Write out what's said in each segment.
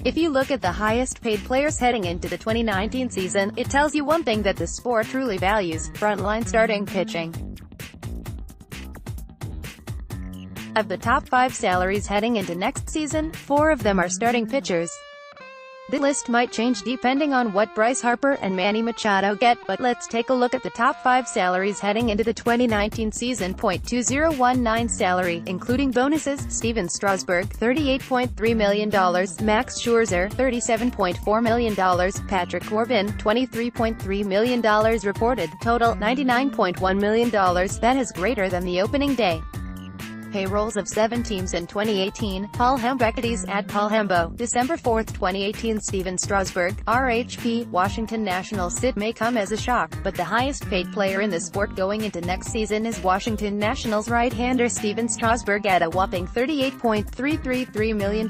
If you look at the highest paid players heading into the 2019 season, it tells you one thing that the sport truly values: frontline starting pitching. Of the top 5 salaries heading into next season, 4 of them are starting pitchers. The list might change depending on what Bryce Harper and Manny Machado get, but let's take a look at the top 5 salaries heading into the 2019 season. 2019 salary, including bonuses: Steven Strasburg, $38.3 million, Max Scherzer, $37.4 million, Patrick Corbin, $23.3 million, reported, total, $99.1 million. That is greater than the opening day payrolls of 7 teams in 2018. Paul Hembecketties at Paul Hembo, December 4, 2018. Steven Strasburg, RHP, Washington Nationals. It may come as a shock, but the highest paid player in the sport going into next season is Washington Nationals right-hander Steven Strasburg at a whopping $38.333 million.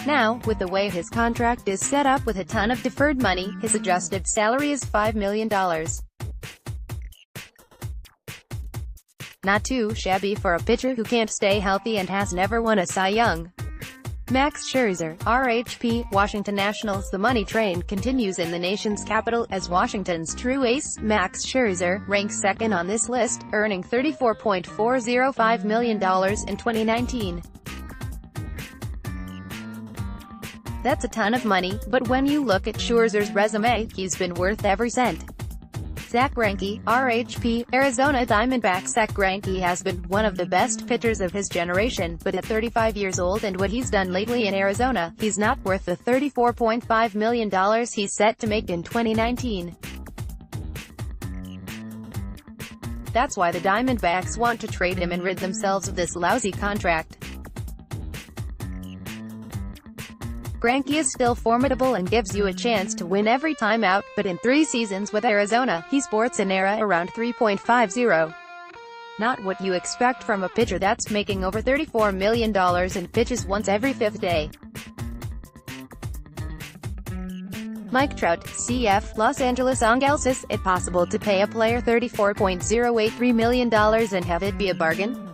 Now, with the way his contract is set up with a ton of deferred money, his adjusted salary is $5 million. Not too shabby for a pitcher who can't stay healthy and has never won a Cy Young. Max Scherzer, RHP, Washington Nationals. The money train continues in the nation's capital, as Washington's true ace, Max Scherzer, ranks second on this list, earning $34.405 million in 2019. That's a ton of money, but when you look at Scherzer's resume, he's been worth every cent. Zack Greinke, RHP, Arizona Diamondbacks. Zack Greinke has been one of the best pitchers of his generation, but at 35 years old and what he's done lately in Arizona, he's not worth the $34.5 million he's set to make in 2019. That's why the Diamondbacks want to trade him and rid themselves of this lousy contract. Greinke is still formidable and gives you a chance to win every time out, but in 3 seasons with Arizona, he sports an ERA around 3.50. Not what you expect from a pitcher that's making over $34 million and pitches once every 5th day. Mike Trout, CF, Los Angeles Angels. Is it possible to pay a player $34.083 million and have it be a bargain?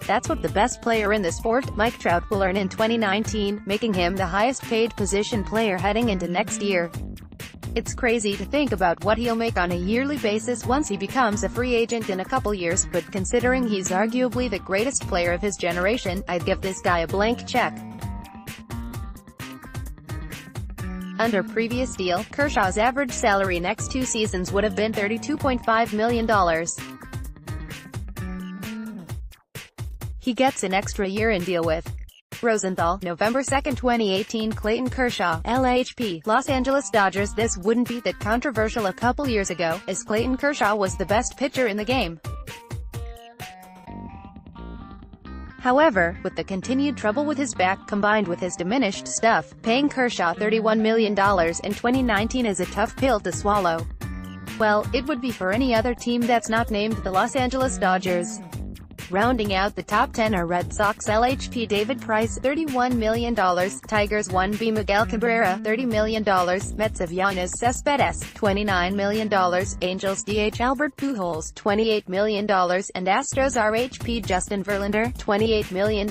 That's what the best player in the sport, Mike Trout, will earn in 2019, making him the highest paid position player heading into next year. It's crazy to think about what he'll make on a yearly basis once he becomes a free agent in a couple years, but considering he's arguably the greatest player of his generation, I'd give this guy a blank check. Under previous deal, Kershaw's average salary next 2 seasons would have been $32.5 million. He gets an extra year in deal with Rosenthal, November 2, 2018. Clayton Kershaw, LHP, Los Angeles Dodgers. This wouldn't be that controversial a couple years ago, as Clayton Kershaw was the best pitcher in the game. However, with the continued trouble with his back combined with his diminished stuff, paying Kershaw $31 million in 2019 is a tough pill to swallow. Well, it would be for any other team that's not named the Los Angeles Dodgers. Rounding out the top 10 are Red Sox LHP David Price, $31 million, Tigers 1B Miguel Cabrera, $30 million, Mets of Yoenis Cespedes, $29 million, Angels DH Albert Pujols, $28 million, and Astros RHP Justin Verlander, $28 million.